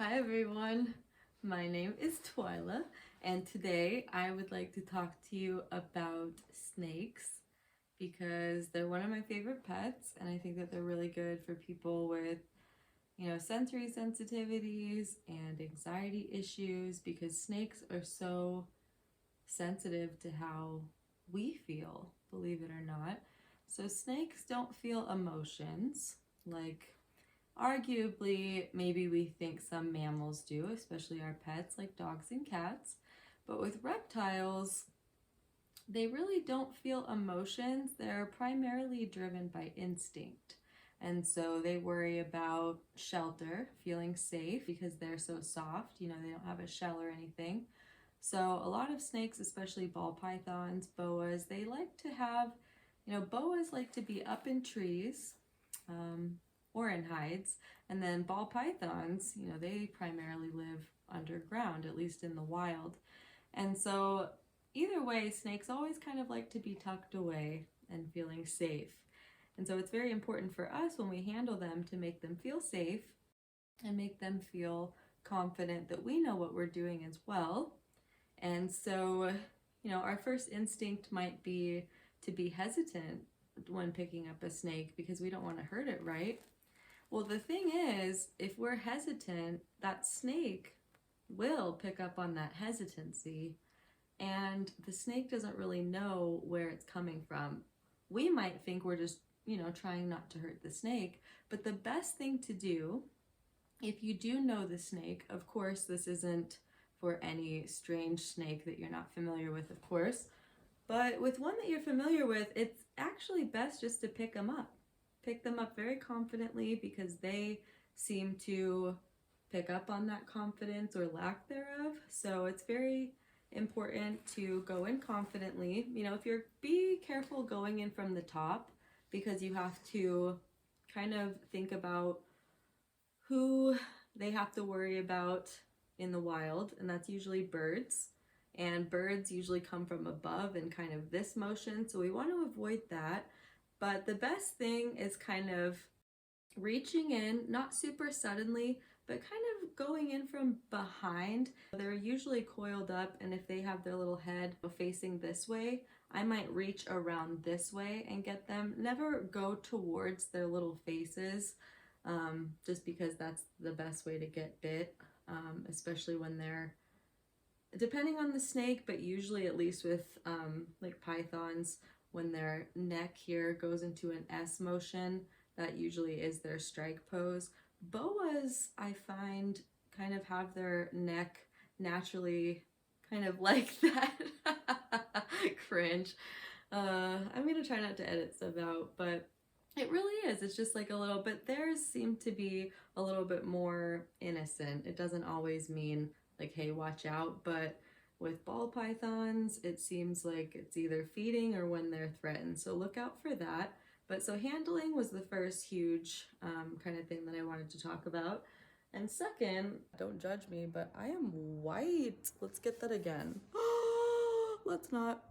Hi everyone, my name is Twyla, and today I would like to talk to you about snakes because they're one of my favorite pets, and I think that they're really good for people with, sensory sensitivities and anxiety issues because snakes are so sensitive to how we feel, believe it or not. So snakes don't feel emotions like arguably, maybe we think some mammals do, especially our pets like dogs and cats. But with reptiles, they really don't feel emotions. They're primarily driven by instinct. And so they worry about shelter, feeling safe because they're so soft. They don't have a shell or anything. So a lot of snakes, especially ball pythons, boas, they like to have, boas like to be up in trees. Or in hides. And then ball pythons, they primarily live underground, at least in the wild. And so either way, snakes always kind of like to be tucked away and feeling safe. And so it's very important for us when we handle them to make them feel safe and make them feel confident that we know what we're doing as well. And so, our first instinct might be to be hesitant when picking up a snake because we don't want to hurt it, right? Well, the thing is, if we're hesitant, that snake will pick up on that hesitancy, and the snake doesn't really know where it's coming from. We might think we're just, trying not to hurt the snake, but the best thing to do, if you do know the snake, of course, this isn't for any strange snake that you're not familiar with, of course, but with one that you're familiar with, it's actually best just to pick them up. Pick them up very confidently because they seem to pick up on that confidence or lack thereof. So it's very important to go in confidently. Be careful going in from the top because you have to kind of think about who they have to worry about in the wild, and that's usually birds. And birds usually come from above in kind of this motion, so we want to avoid that. But the best thing is kind of reaching in, not super suddenly, but kind of going in from behind. They're usually coiled up, and if they have their little head facing this way, I might reach around this way and get them. Never go towards their little faces, just because that's the best way to get bit, especially when they're, depending on the snake, but usually at least with like pythons, when their neck here goes into an S motion, that usually is their strike pose. Boas, I find, kind of have their neck naturally kind of like that. Cringe. I'm gonna try not to edit stuff out, but it really is. It's just like a little bit, theirs seem to be a little bit more innocent. It doesn't always mean like, hey, watch out, but with ball pythons, it seems like it's either feeding or when they're threatened. So look out for that. But so handling was the first huge kind of thing that I wanted to talk about. And second, don't judge me, but I am white. Let's get that again. Let's not.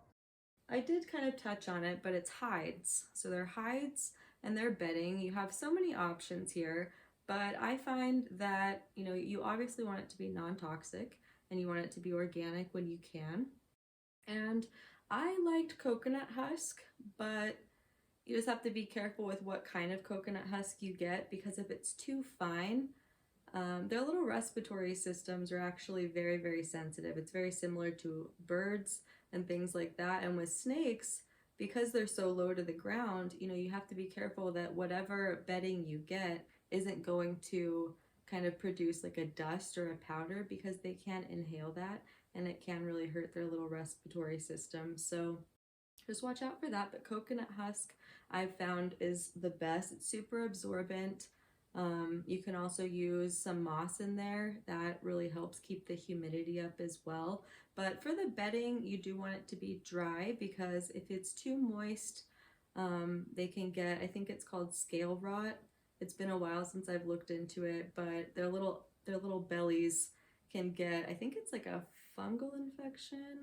I did kind of touch on it, but it's hides. So they're hides and they're bedding. You have so many options here, but I find that, you obviously want it to be non-toxic and you want it to be organic when you can. And I liked coconut husk, but you just have to be careful with what kind of coconut husk you get because if it's too fine, their little respiratory systems are actually very, very sensitive. It's very similar to birds and things like that. And with snakes, because they're so low to the ground, you have to be careful that whatever bedding you get isn't going to kind of produce like a dust or a powder because they can't inhale that and it can really hurt their little respiratory system. So just watch out for that. But coconut husk I've found is the best. It's super absorbent. You can also use some moss in there. That really helps keep the humidity up as well. But for the bedding, you do want it to be dry because if it's too moist, they can get, I think it's called scale rot. It's been a while since I've looked into it, but their little bellies can get, I think it's like a fungal infection.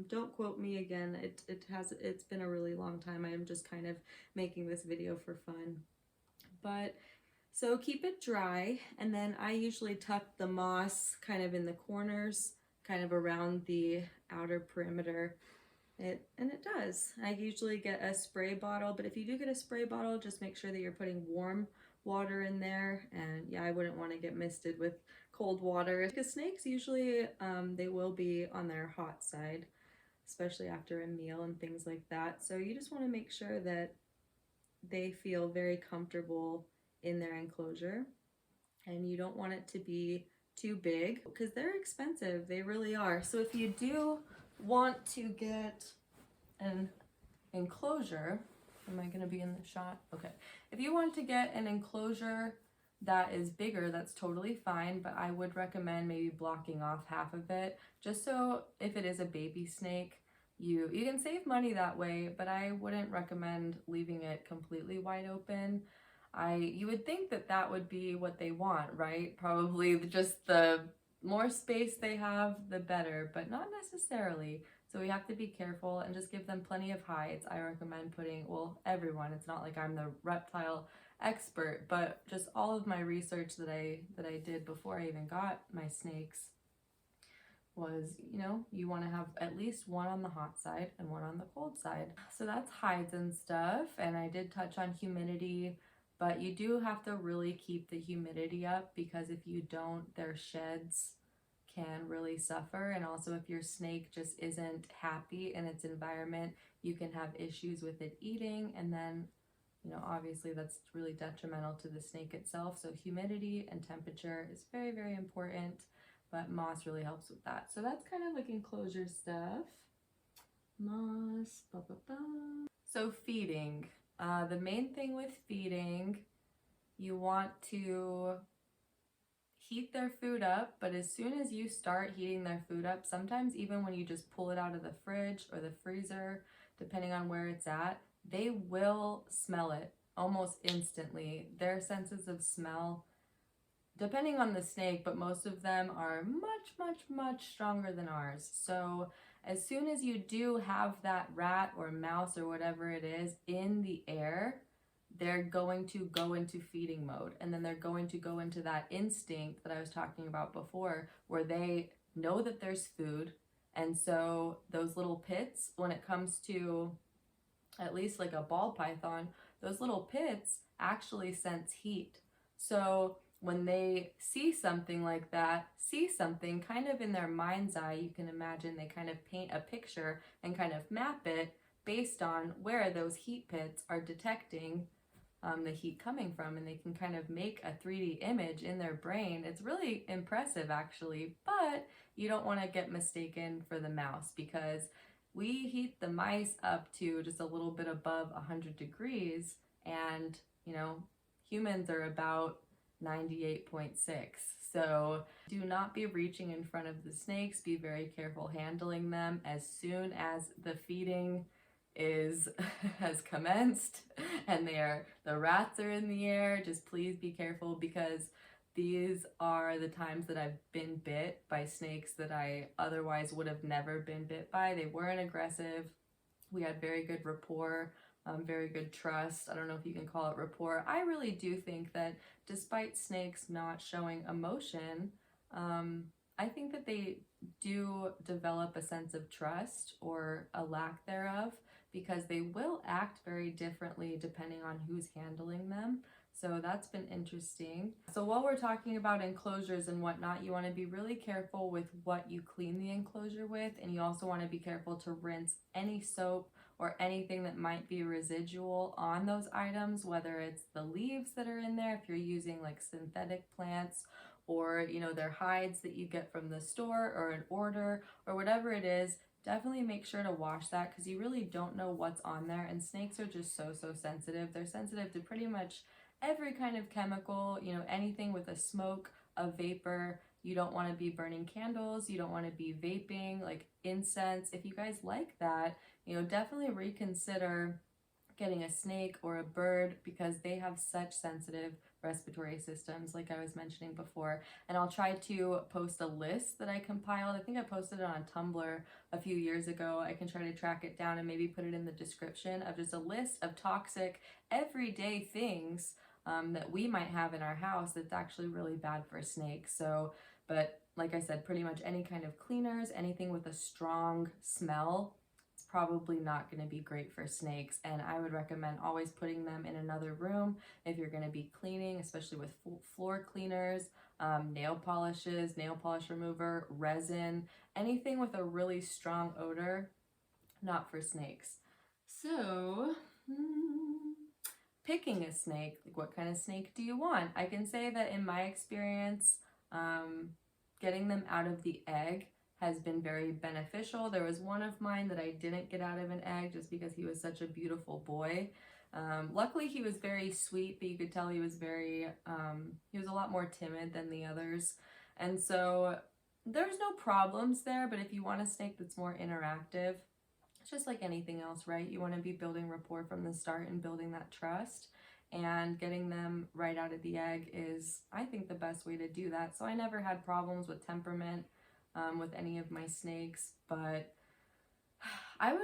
Don't quote me again. It's been a really long time. I am just kind of making this video for fun. But So keep it dry, and then I usually tuck the moss kind of in the corners, kind of around the outer perimeter. And it does. I usually get a spray bottle, but if you do get a spray bottle, just make sure that you're putting warm water in there. And yeah, I wouldn't want to get misted with cold water because snakes usually they will be on their hot side, especially after a meal and things like that. So you just want to make sure that they feel very comfortable in their enclosure, and you don't want it to be too big because they're expensive. They really are. So if you do want to get an enclosure, am I going to be in the shot? Okay. If you want to get an enclosure that is bigger, that's totally fine, but I would recommend maybe blocking off half of it, just so if it is a baby snake, you can save money that way, but I wouldn't recommend leaving it completely wide open. You would think that that would be what they want, right? Probably just the more space they have, the better, but not necessarily. So we have to be careful and just give them plenty of hides. I recommend putting, well, everyone, it's not like I'm the reptile expert, but just all of my research that I did before I even got my snakes was, you want to have at least one on the hot side and one on the cold side. So that's hides and stuff. And I did touch on humidity, but you do have to really keep the humidity up, because if you don't, their sheds can really suffer. And also if your snake just isn't happy in its environment, you can have issues with it eating, and then obviously that's really detrimental to the snake itself. So humidity and temperature is very, very important, but moss really helps with that. So that's kind of like enclosure stuff. Moss, blah, blah, blah. So feeding. The main thing with feeding, you want to heat their food up, but as soon as you start heating their food up, sometimes even when you just pull it out of the fridge or the freezer, depending on where it's at, they will smell it almost instantly. Their senses of smell, depending on the snake, but most of them are much, much, much stronger than ours. So as soon as you do have that rat or mouse or whatever it is in the air, they're going to go into feeding mode, and then they're going to go into that instinct that I was talking about before, where they know that there's food. And so those little pits, when it comes to at least like a ball python, those little pits actually sense heat. So when they see something like that, see something kind of in their mind's eye, you can imagine they kind of paint a picture and kind of map it based on where those heat pits are detecting the heat coming from, and they can kind of make a 3D image in their brain. It's really impressive actually, but you don't want to get mistaken for the mouse, because we heat the mice up to just a little bit above 100 degrees, and humans are about 98.6. So do not be reaching in front of the snakes. Be very careful handling them. As soon as the feeding has commenced and the rats are in the air, just please be careful, because these are the times that I've been bit by snakes that I otherwise would have never been bit by. They weren't aggressive. We had very good rapport, very good trust. I don't know if you can call it rapport. I really do think that despite snakes not showing emotion, I think that they do develop a sense of trust, or a lack thereof, because they will act very differently depending on who's handling them. So that's been interesting. So while we're talking about enclosures and whatnot, you want to be really careful with what you clean the enclosure with, and you also want to be careful to rinse any soap or anything that might be residual on those items, whether it's the leaves that are in there, if you're using like synthetic plants, or their hides that you get from the store or an order or whatever it is. Definitely make sure to wash that, because you really don't know what's on there, and snakes are just so sensitive. They're sensitive to pretty much every kind of chemical, anything with a smoke, a vapor. You don't want to be burning candles, you don't want to be vaping, like incense. If you guys like that, definitely reconsider getting a snake or a bird, because they have such sensitive respiratory systems, like I was mentioning before. And I'll try to post a list that I compiled. I think I posted it on Tumblr a few years ago. I can try to track it down and maybe put it in the description, of just a list of toxic everyday things that we might have in our house that's actually really bad for snakes. So, but like I said, pretty much any kind of cleaners, anything with a strong smell, it's probably not going to be great for snakes. And I would recommend always putting them in another room if you're going to be cleaning, especially with floor cleaners, nail polishes, nail polish remover, resin, anything with a really strong odor, not for snakes. So, picking a snake, like what kind of snake do you want? I can say that in my experience, getting them out of the egg has been very beneficial. There was one of mine that I didn't get out of an egg just because he was such a beautiful boy. Luckily he was very sweet, but you could tell he was he was a lot more timid than the others. And so there's no problems there, but if you want a snake that's more interactive, it's just like anything else, right? You want to be building rapport from the start and building that trust, and getting them right out of the egg is, I think, the best way to do that. So I never had problems with Temperament with any of my snakes, but I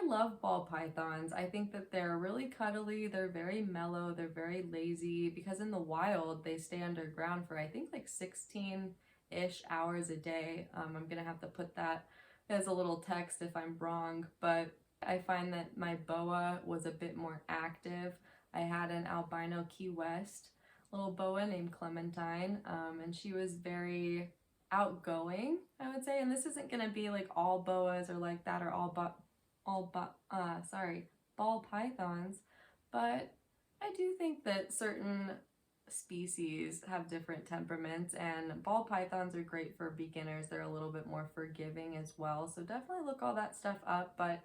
love ball pythons. I think that they're really cuddly, they're very mellow, they're very lazy, because in the wild they stay underground for I think like 16-ish hours a day. I'm gonna have to put that as a little text if I'm wrong, but I find that my boa was a bit more active. I had an albino Key West little boa named Clementine, and she was very outgoing, I would say. And this isn't going to be like all boas or like that, or ball pythons, but I do think that certain species have different temperaments, and ball pythons are great for beginners. They're a little bit more forgiving as well, so definitely look all that stuff up, but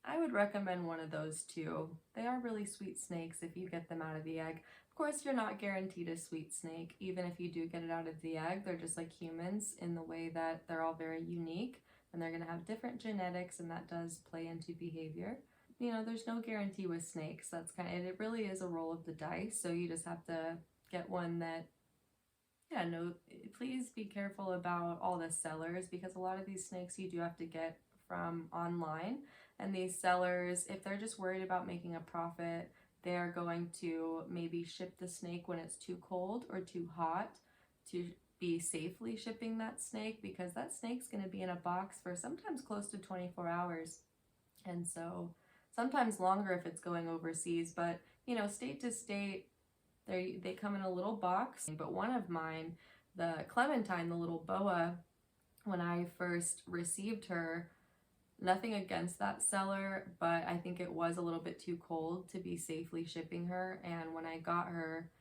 I would recommend one of those too. They are really sweet snakes if you get them out of the egg. Of course, you're not guaranteed a sweet snake. Even if you do get it out of the egg, they're just like humans in the way that they're all very unique, and they're going to have different genetics, and that does play into behavior. You know, there's no guarantee with snakes. That's it really is a roll of the dice, so you just have to get one that, yeah, no, please be careful about all the sellers, because a lot of these snakes you do have to get from online, and these sellers, if they're just worried about making a profit, they're going to maybe ship the snake when it's too cold or too hot to be safely shipping that snake, because that snake's going to be in a box for sometimes close to 24 hours, and so sometimes longer if it's going overseas. But you know, state to state, they come in a little box. But one of mine, the Clementine, the little boa, when I first received her, nothing against that seller, but I think it was a little bit too cold to be safely shipping her. And when I got her,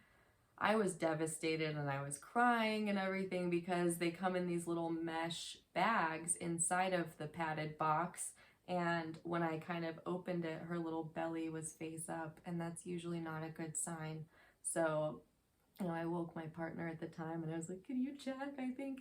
I was devastated and I was crying and everything, because they come in these little mesh bags inside of the padded box. And when I kind of opened it, her little belly was face up, and that's usually not a good sign. So, you know, I woke my partner at the time and I was like, "Can you check? I think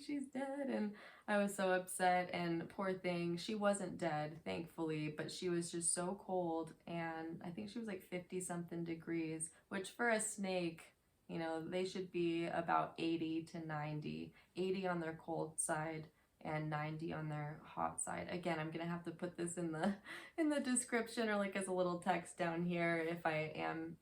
she's dead." And I was so upset, and poor thing, she wasn't dead, thankfully, but she was just so cold, and I think she was like 50 something degrees, which for a snake, you know, they should be about 80 to 90, 80 on their cold side and 90 on their hot side. Again, I'm gonna have to put this in the description, or like as a little text down here if I am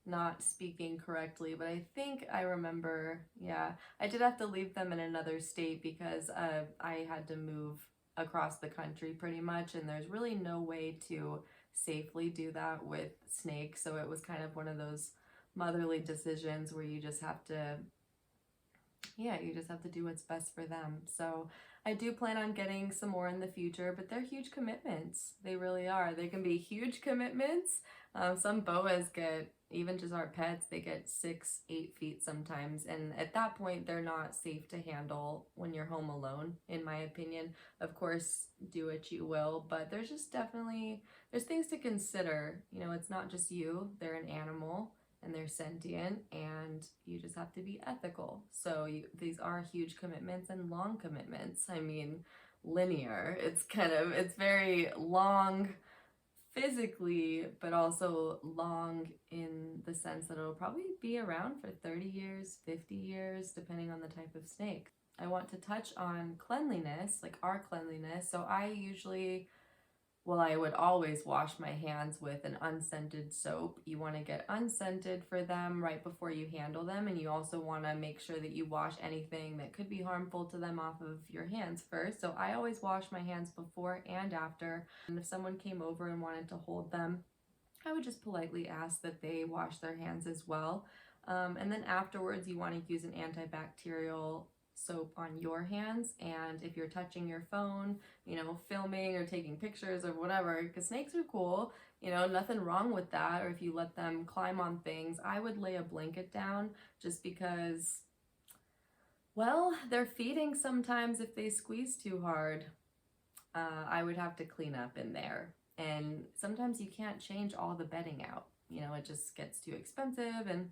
not speaking correctly, but I think I remember, yeah, I did have to leave them in another state because I had to move across the country pretty much, and there's really no way to safely do that with snakes. So it was kind of one of those motherly decisions where you just have to, yeah, you just have to do what's best for them. So I do plan on getting some more in the future, but they're huge commitments. They really are. They can be huge commitments. Some boas get, even just our pets, they get 6-8 feet sometimes. And at that point, they're not safe to handle when you're home alone, in my opinion. Of course, do what you will, but there's just definitely, there's things to consider. You know, it's not just you, they're an animal and they're sentient, and you just have to be ethical. So these are huge commitments and long commitments. I mean, linear. It's very long physically, but also long in the sense that it'll probably be around for 30 years, 50 years, depending on the type of snake. I want to touch on cleanliness, like our cleanliness. So I usually Well, I would always wash my hands with an unscented soap. You want to get unscented for them right before you handle them, and you also want to make sure that you wash anything that could be harmful to them off of your hands first. So I always wash my hands before and after. And if someone came over and wanted to hold them, I would just politely ask that they wash their hands as well. And then afterwards, you want to use an antibacterial soap on your hands. And if you're touching your phone, filming or taking pictures or whatever, because snakes are cool, nothing wrong with that. Or if you let them climb on things, I would lay a blanket down just because, well, they're feeding sometimes if they squeeze too hard. I would have to clean up in there. And sometimes you can't change all the bedding out. It just gets too expensive. And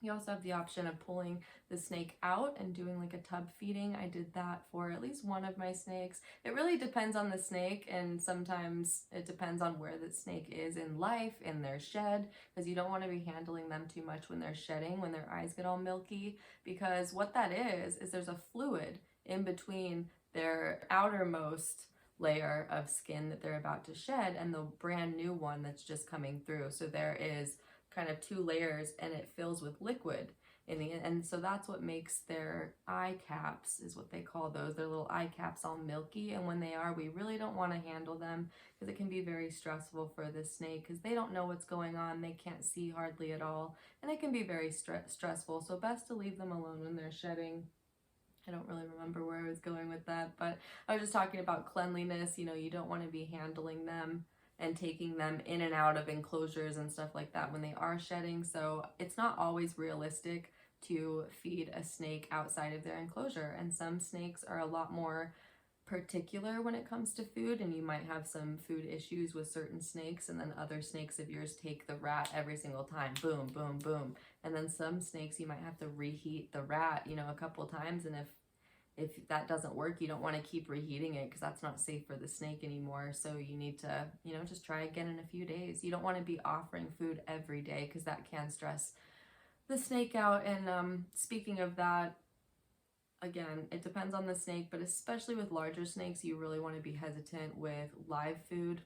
you also have the option of pulling the snake out and doing like a tub feeding. I did that for at least one of my snakes. It really depends on the snake, and sometimes it depends on where the snake is in life, in their shed, because you don't want to be handling them too much when they're shedding, when their eyes get all milky, because what that is there's a fluid in between their outermost layer of skin that they're about to shed and the brand new one that's just coming through. So there is kind of two layers, and it fills with liquid in the end. And so that's what makes their eye caps, is what they call those, their little eye caps, all milky. And when they are, we really don't want to handle them because it can be very stressful for the snake because they don't know what's going on. They can't see hardly at all, and it can be very stressful. So best to leave them alone when they're shedding. I don't really remember where I was going with that, but I was just talking about cleanliness. You don't want to be handling them and taking them in and out of enclosures and stuff like that when they are shedding. So it's not always realistic to feed a snake outside of their enclosure. And some snakes are a lot more particular when it comes to food, and you might have some food issues with certain snakes, and then other snakes of yours take the rat every single time, boom, boom, boom. And then some snakes you might have to reheat the rat, a couple times, and if that doesn't work, you don't want to keep reheating it because that's not safe for the snake anymore. So you need to, just try again in a few days. You don't want to be offering food every day because that can stress the snake out. And speaking of that, again, it depends on the snake, but especially with larger snakes, you really want to be hesitant with live food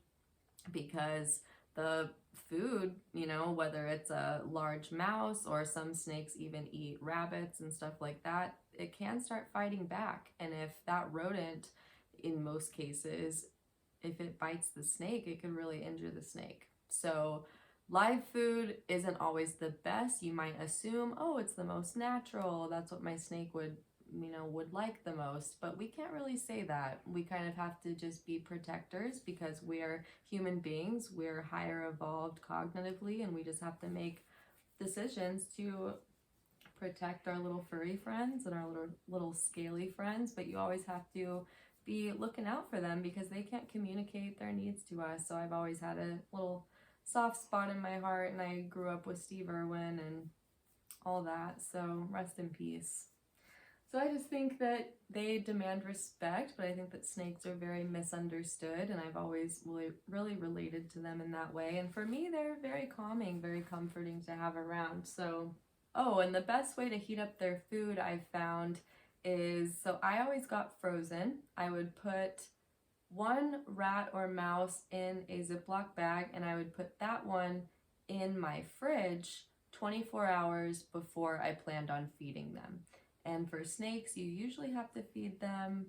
because the food, whether it's a large mouse or some snakes even eat rabbits and stuff like that, it can start fighting back. And if that rodent, in most cases, if it bites the snake, it could really injure the snake. So live food isn't always the best. You might assume, oh, it's the most natural. That's what my snake would like the most, but we can't really say that. We kind of have to just be protectors because we're human beings, we're higher evolved cognitively, and we just have to make decisions to protect our little furry friends and our little scaly friends. But you always have to be looking out for them because they can't communicate their needs to us. So I've always had a little soft spot in my heart, and I grew up with Steve Irwin and all that, so rest in peace. So I just think that they demand respect, but I think that snakes are very misunderstood, and I've always really related to them in that way. And for me, they're very calming, very comforting to have around. So, and the best way to heat up their food I've found is, so I always got frozen. I would put one rat or mouse in a Ziploc bag, and I would put that one in my fridge 24 hours before I planned on feeding them. And for snakes, you usually have to feed them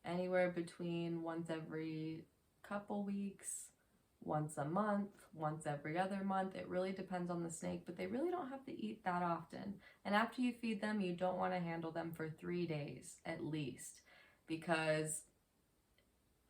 anywhere between once every couple weeks, once a month, once every other month. It really depends on the snake, but they really don't have to eat that often. And after you feed them, you don't want to handle them for 3 days at least, because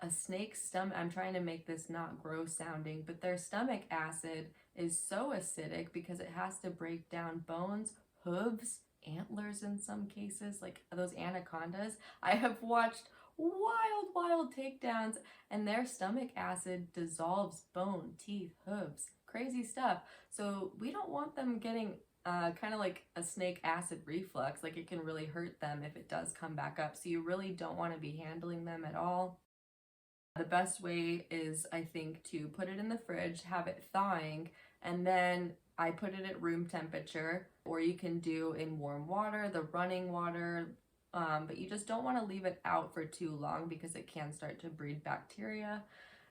a snake's stomach, I'm trying to make this not gross sounding, but their stomach acid is so acidic because it has to break down bones, hooves, antlers in some cases, like those anacondas. I have watched wild takedowns, and their stomach acid dissolves bone, teeth, hooves, crazy stuff. So we don't want them getting kind of like a snake acid reflux. Like, it can really hurt them if it does come back up. So you really don't want to be handling them at all. The best way is, I think, to put it in the fridge, have it thawing, and then I put it at room temperature, or you can do in warm water, the running water, but you just don't want to leave it out for too long because it can start to breed bacteria.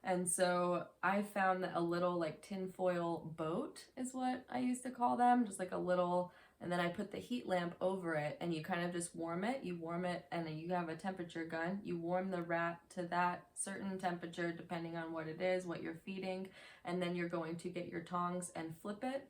And so I found that a little like tinfoil boat is what I used to call them, just like a little, and then I put the heat lamp over it and you kind of just warm it. You warm it and then you have a temperature gun. You warm the rat to that certain temperature depending on what it is, what you're feeding, and then you're going to get your tongs and flip it.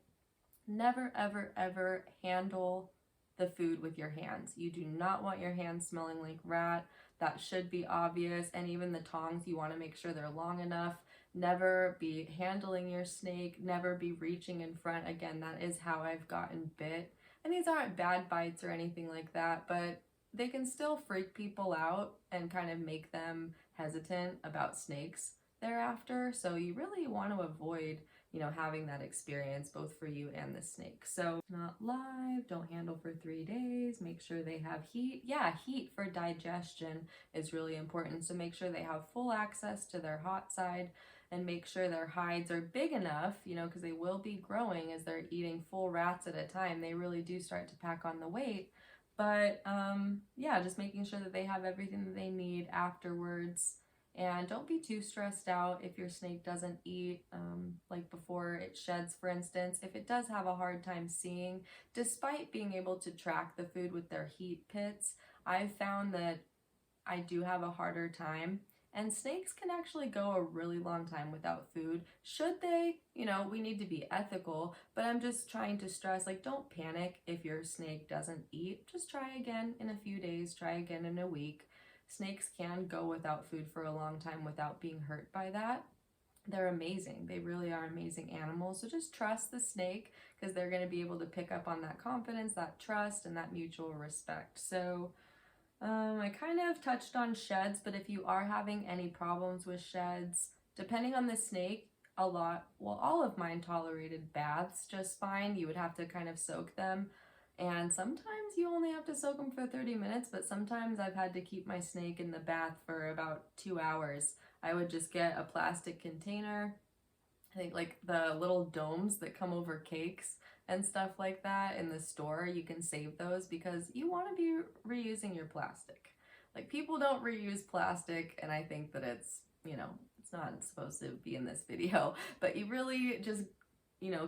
Never, ever, ever handle the food with your hands. You do not want your hands smelling like rat. That should be obvious. And even the tongs, you want to make sure they're long enough. Never be handling your snake. Never be reaching in front. Again, that is how I've gotten bit. And these aren't bad bites or anything like that, but they can still freak people out and kind of make them hesitant about snakes thereafter. So you really want to avoid having that experience both for you and the snake. So not live, don't handle for 3 days, make sure they have heat. Yeah, heat for digestion is really important. So make sure they have full access to their hot side and make sure their hides are big enough, because they will be growing as they're eating full rats at a time. They really do start to pack on the weight. But yeah, just making sure that they have everything that they need afterwards. And don't be too stressed out if your snake doesn't eat, like before it sheds, for instance. If it does have a hard time seeing, despite being able to track the food with their heat pits, I've found that I do have a harder time. And snakes can actually go a really long time without food. Should they? We need to be ethical, but I'm just trying to stress, like, don't panic if your snake doesn't eat. Just try again in a few days, try again in a week. Snakes can go without food for a long time without being hurt by that. They're amazing. They really are amazing animals. So just trust the snake because they're going to be able to pick up on that confidence, that trust, and that mutual respect. So I kind of touched on sheds, but if you are having any problems with sheds, depending on the snake, all of mine tolerated baths just fine. You would have to kind of soak them. And sometimes you only have to soak them for 30 minutes, but sometimes I've had to keep my snake in the bath for about 2 hours. I would just get a plastic container, I think like the little domes that come over cakes and stuff like that in the store, you can save those because you want to be reusing your plastic. Like, people don't reuse plastic, and I think that it's not supposed to be in this video, but you really just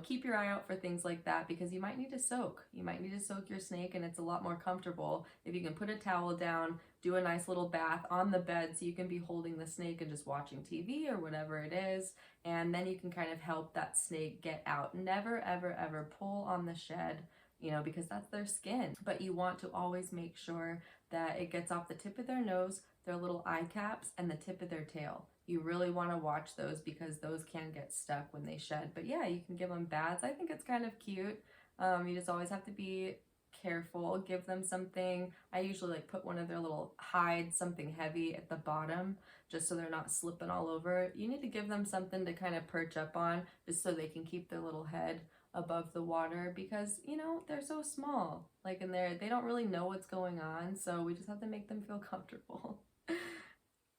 keep your eye out for things like that because you might need to soak. You might need to soak your snake, and it's a lot more comfortable if you can put a towel down, do a nice little bath on the bed so you can be holding the snake and just watching TV or whatever it is, and then you can kind of help that snake get out. Never, ever, ever pull on the shed, because that's their skin. But you want to always make sure that it gets off the tip of their nose, their little eye caps, and the tip of their tail. You really want to watch those because those can get stuck when they shed. But yeah, you can give them baths. I think it's kind of cute. You just always have to be careful. Give them something. I usually like put one of their little hides, something heavy at the bottom, just so they're not slipping all over. You need to give them something to kind of perch up on just so they can keep their little head above the water because they're so small, like, and they don't really know what's going on, so we just have to make them feel comfortable.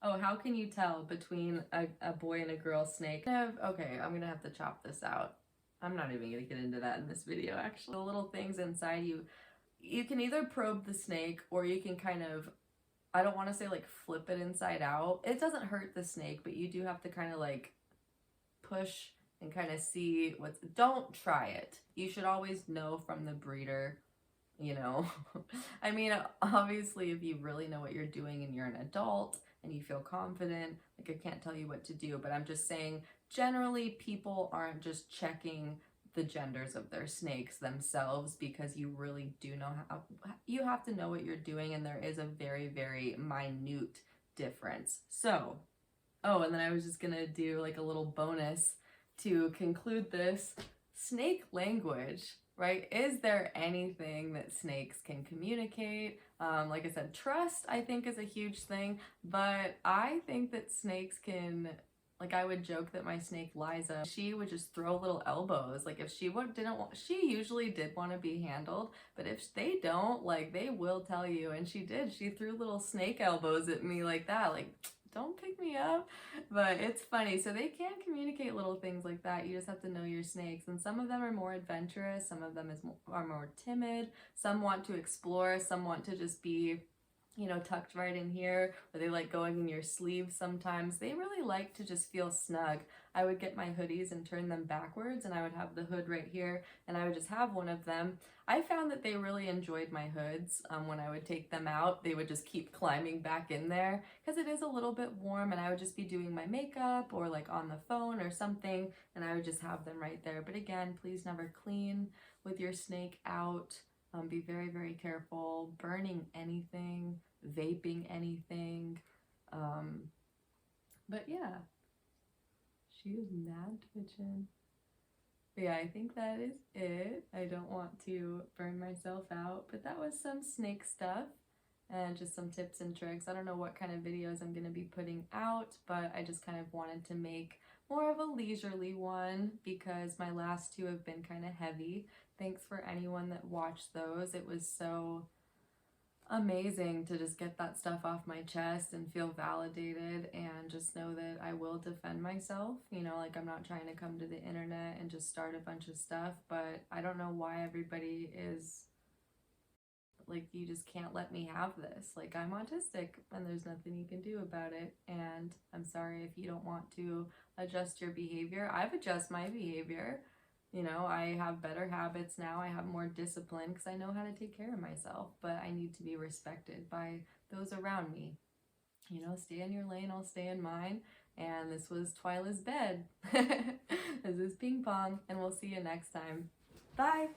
Oh, how can you tell between a boy and a girl snake? Okay, I'm gonna have to chop this out. I'm not even gonna get into that in this video, actually. The little things inside you can either probe the snake or you can kind of, I don't want to say like flip it inside out. It doesn't hurt the snake, but you do have to kind of like push and kind of see don't try it. You should always know from the breeder, I mean, obviously if you really know what you're doing and you're an adult and you feel confident, like, I can't tell you what to do, but I'm just saying generally people aren't just checking the genders of their snakes themselves because you really do know you have to know what you're doing, and there is a very, very minute difference. So, and then I was just gonna do like a little bonus to conclude this. Snake language, right? Is there anything that snakes can communicate? Like I said, trust I think is a huge thing, but I think that snakes can, like, I would joke that my snake Liza, she would just throw little elbows. Like, if she she usually did want to be handled, but if they don't, like, they will tell you. And she did. She threw little snake elbows at me like that, like, don't pick me up. But it's funny. So they can communicate little things like that. You just have to know your snakes. And some of them are more adventurous. Some of them are more timid. Some want to explore. Some want to just be you know, tucked right in here, or they like going in your sleeves sometimes. They really like to just feel snug. I would get my hoodies and turn them backwards, and I would have the hood right here, and I would just have one of them. I found that they really enjoyed my hoods. When I would take them out, they would just keep climbing back in there because it is a little bit warm, and I would just be doing my makeup or like on the phone or something, and I would just have them right there. But again, please never clean with your snake out. Be very, very careful. Burning anything, vaping anything. Um, but yeah, she is mad twitching. But yeah, I think that is it. I don't want to burn myself out, but that was some snake stuff and just some tips and tricks. I don't know what kind of videos I'm going to be putting out, but I just kind of wanted to make more of a leisurely one because my last two have been kind of heavy. Thanks for anyone that watched those. It was so amazing to just get that stuff off my chest and feel validated and just know that I will defend myself. You know, like I'm not trying to come to the internet and just start a bunch of stuff, but I don't know why everybody is like, you just can't let me have this. Like, I'm autistic and there's nothing you can do about it. And I'm sorry if you don't want to adjust your behavior. I've adjusted my behavior. You know, I have better habits now. I have more discipline because I know how to take care of myself, but I need to be respected by those around me. You know, stay in your lane, I'll stay in mine. And this was Twyla's bed. This is Ping Pong, and we'll see you next time. Bye!